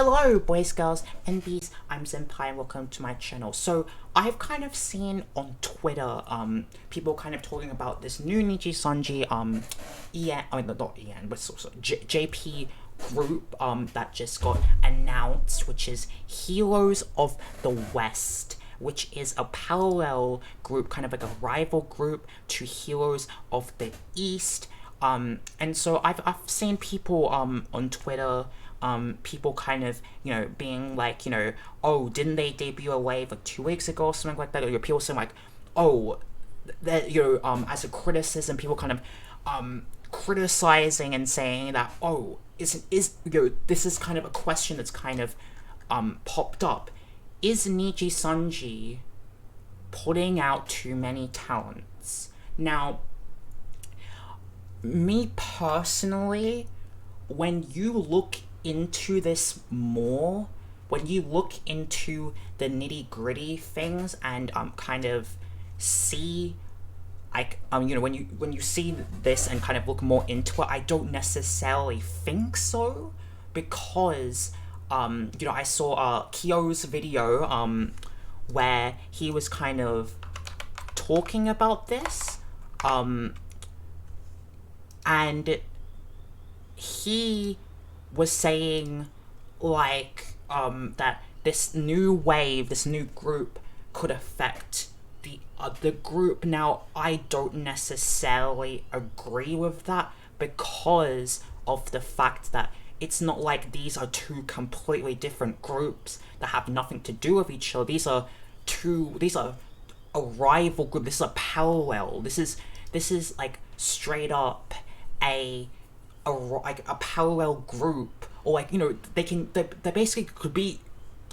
Hello boys, girls, and bees, I'm Senpai and welcome to my channel. So I've kind of seen on Twitter people kind of talking about this new Nijisanji EN, I mean not EN, but JP group that just got announced, which is Heroes of the West, which is a parallel group, kind of like a rival group to Heroes of the East. And so I've seen people on Twitter, people kind of, being like, oh, didn't they debut a wave like 2 weeks ago or something like that? Or people saying like, oh, that, as a criticism, people kind of criticizing and saying that, oh, this is kind of a question that's kind of popped up. Is Nijisanji putting out too many talents? Now, me personally, when you look into this more, when you look into the nitty-gritty things and kind of see, like, when you see this and kind of look more into it, I don't necessarily think so, because I saw Kyo's video where he was kind of talking about this, and he was saying like that this new wave, this new group could affect the other group. Now, I don't necessarily agree with that because of the fact that it's not like these are two completely different groups that have nothing to do with each other. These are a rival group. This is a parallel. This is like straight up a parallel group, or like, they basically could be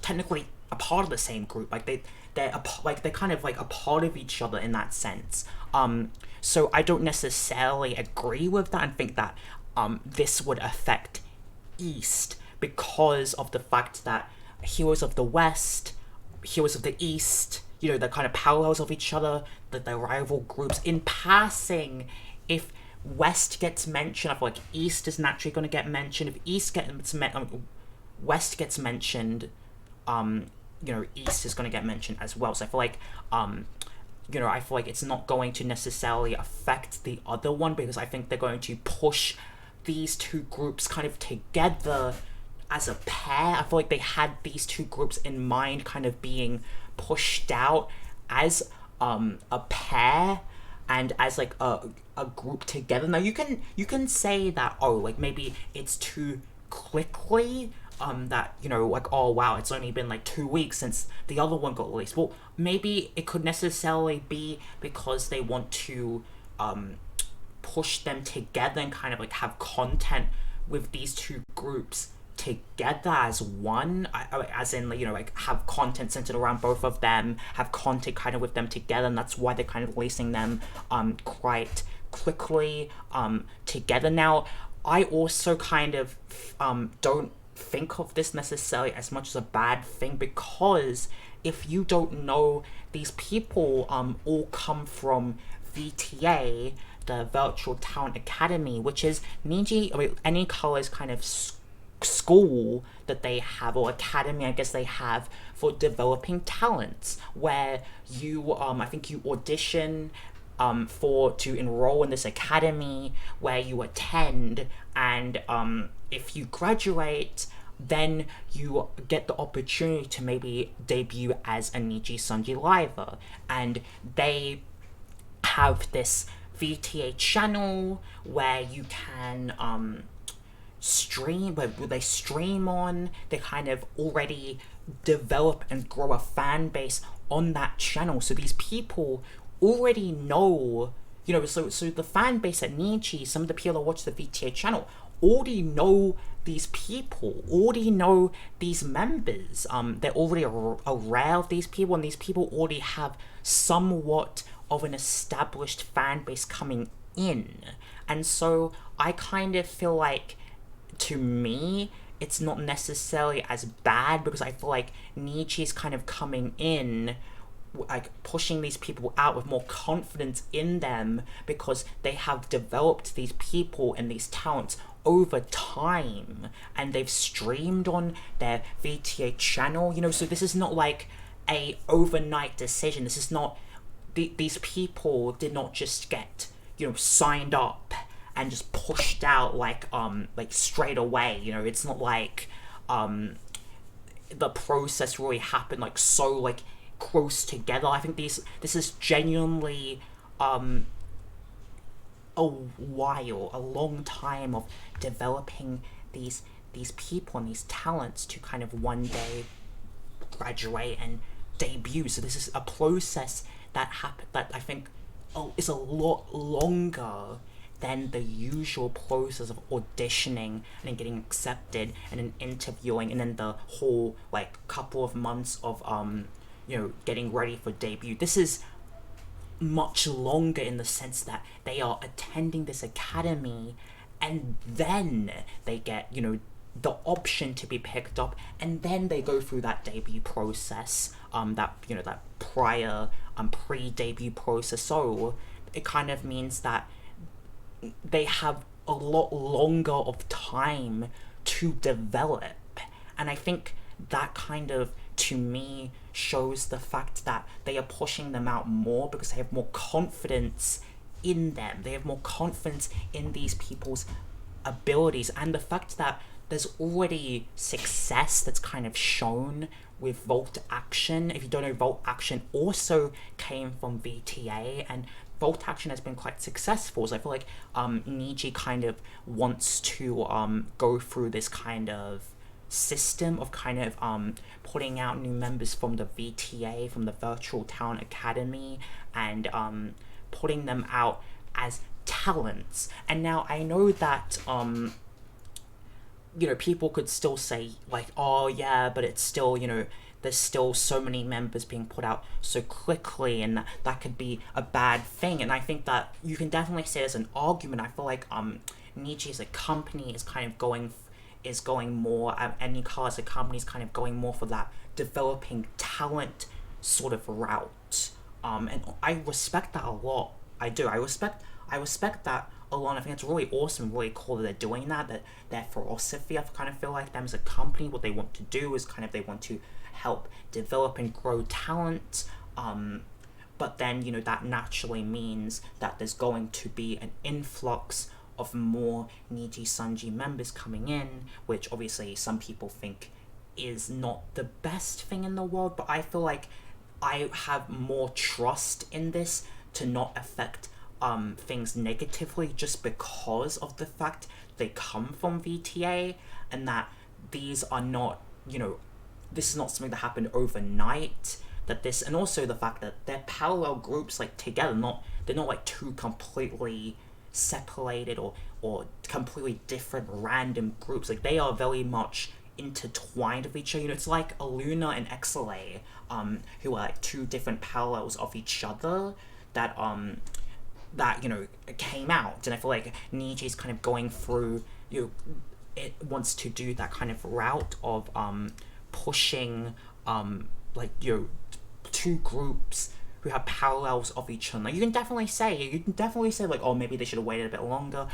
technically a part of the same group. Like they're kind of like a part of each other in that sense. So I don't necessarily agree with that and think that this would affect East, because of the fact that Heroes of the West, Heroes of the East, they're kind of parallels of each other, that they're rival groups. In passing, if West gets mentioned, I feel like East is naturally going to get mentioned. If East gets West gets mentioned, East is going to get mentioned as well. So I feel like, I feel like it's not going to necessarily affect the other one, because I think they're going to push these two groups kind of together as a pair. I feel like they had these two groups in mind, kind of being pushed out as a pair and as like a group together. Now you can say that, oh, like maybe it's too quickly, that like, oh wow, it's only been like 2 weeks since the other one got released. Well, maybe it could necessarily be because they want to push them together and kind of like have content with these two groups together as one, as in, like have content centered around both of them, have content kind of with them together, and that's why they're kind of releasing them quite quickly together. Now, I also kind of don't think of this necessarily as much as a bad thing, because if you don't know, these people all come from VTA, the Virtual Talent Academy, which is Any Color's kind of school that they have, or academy I guess they have, for developing talents, where you I think you audition to enroll in this academy, where you attend, and if you graduate, then you get the opportunity to maybe debut as a Nijisanji Liver. And they have this VTA channel where you can stream, where they stream on. They kind of already develop and grow a fan base on that channel, so these people already know, so the fan base at Niji, some of the people that watch the VTA channel already know these people, already know these members. They're already aware of these people, and these people already have somewhat of an established fan base coming in. And so I kind of feel like, to me, it's not necessarily as bad, because I feel like Niji's kind of coming in, like pushing these people out with more confidence in them, because they have developed these people and these talents over time, and they've streamed on their VTA channel, you know, so this is not like a overnight decision. This is not, these people did not just get, you know, signed up and just pushed out like straight away, you know. It's not like the process really happened like so like close together. I think this is genuinely a long time of developing these people and these talents to kind of one day graduate and debut. So this is a process that I think is a lot longer than the usual process of auditioning and then getting accepted and then interviewing and then the whole like couple of months of you know, getting ready for debut. This is much longer in the sense that they are attending this academy and then they get, you know, the option to be picked up, and then they go through that debut process, that, you know, that prior pre-debut process. So it kind of means that they have a lot longer of time to develop, and I think that kind of, to me, shows the fact that they are pushing them out more because they have more confidence in them. They have more confidence in these people's abilities, and the fact that there's already success that's kind of shown with Volt Action. If you don't know, Volt Action also came from VTA, and Volt Action has been quite successful. So I feel like Niji kind of wants to go through this kind of system of kind of putting out new members from the VTA, from the Virtual Talent Academy, and putting them out as talents. And now I know that you know, people could still say like, oh yeah, but it's still, you know, there's still so many members being put out so quickly, and that could be a bad thing. And I think that you can definitely say there's an argument. I feel like Niji as a company is kind of going more, and Nikala as a company is kind of going more for that developing talent sort of route. And I respect that a lot. I do. I respect that a lot. I think it's really awesome, really cool that they're doing that their philosophy. I kind of feel like them as a company, what they want to do is kind of, they want to help develop and grow talent, but then, you know, that naturally means that there's going to be an influx of more Nijisanji members coming in, which obviously some people think is not the best thing in the world, but I feel like I have more trust in this to not affect things negatively, just because of the fact they come from VTA, and that these are not, you know, this is not something that happened overnight, that this, and also the fact that they're parallel groups, like together, they're not like two completely separated or completely different random groups. Like, they are very much intertwined with each other. You know, it's like Aluna and XLA, who are like two different parallels of each other that you know, came out. And I feel like Niji's kind of going through, you know, it wants to do that kind of route of pushing like, you know, two groups who have parallels of each other. You can definitely say like, oh, maybe they should have waited a bit longer.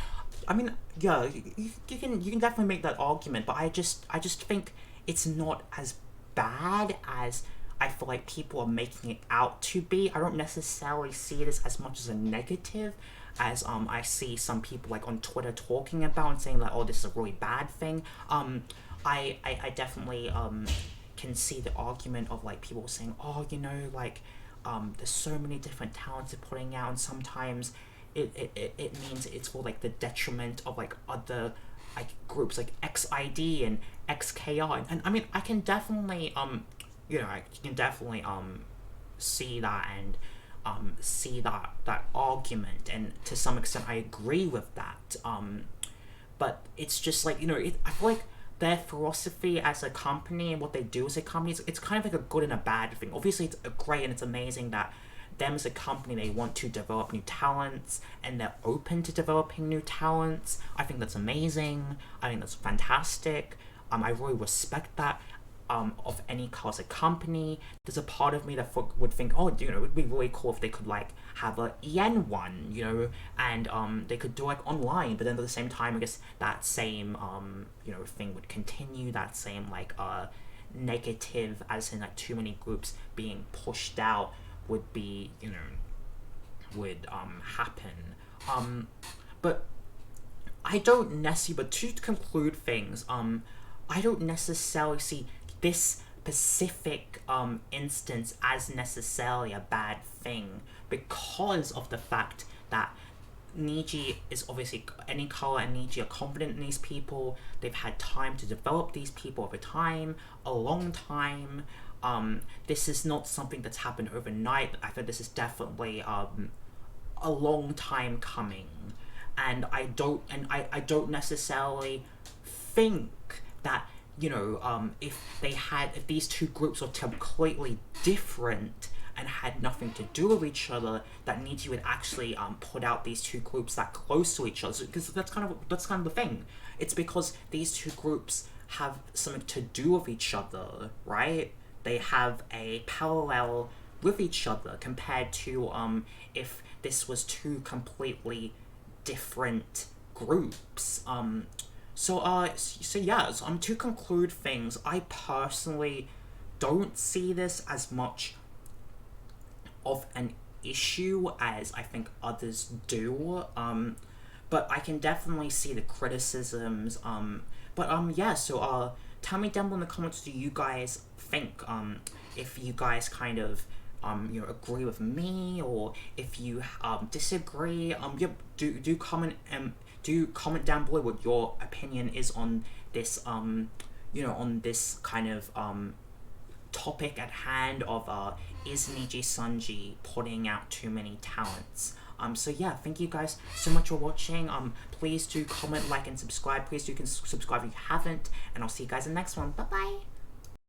I mean, yeah, you can definitely make that argument, but I just think it's not as bad as I feel like people are making it out to be. I don't necessarily see this as much as a negative as I see some people like on Twitter talking about and saying like, oh, this is a really bad thing. I definitely can see the argument of like people saying, oh, you know, like there's so many different talents they're putting out, and sometimes it means it's for like the detriment of like other like groups like XID and XKR, and I mean, I can definitely you know, I can definitely see that and see that argument, and to some extent I agree with that, but it's just like, you know, I feel like their philosophy as a company and what they do as a company, it's kind of like a good and a bad thing. Obviously it's great and it's amazing that them as a company, they want to develop new talents and they're open to developing new talents. I think that's amazing. I think that's fantastic. I really respect that. of any color as a company. There's a part of me that would think, oh, you know, it would be really cool if they could like have a yen one, you know, and they could do like online. But then at the same time, I guess that same you know, thing would continue. That same like negative, as in like too many groups being pushed out, would be, you know, would happen. But I don't necessarily. But to conclude things, I don't necessarily see this specific instance as necessarily a bad thing, because of the fact that Niji is obviously, any color and Niji are confident in these people. They've had time to develop these people over time, a long time. This is not something that's happened overnight. I think this is definitely a long time coming, and I don't necessarily think that, you know, if these two groups were completely different and had nothing to do with each other, that Niji would actually put out these two groups that close to each other. Because that's kind of the thing. It's because these two groups have something to do with each other, right? They have a parallel with each other, compared to if this was two completely different groups. So to conclude things, I personally don't see this as much of an issue as I think others do. But I can definitely see the criticisms. So tell me down below in the comments, do you guys think, if you guys kind of you know, agree with me, or if you disagree. Do comment down below what your opinion is on this you know, on this kind of topic at hand of is Nijisanji putting out too many talents. So yeah, thank you guys so much for watching. Please do comment, like, and subscribe. Please do subscribe if you haven't, and I'll see you guys in the next one. Bye bye.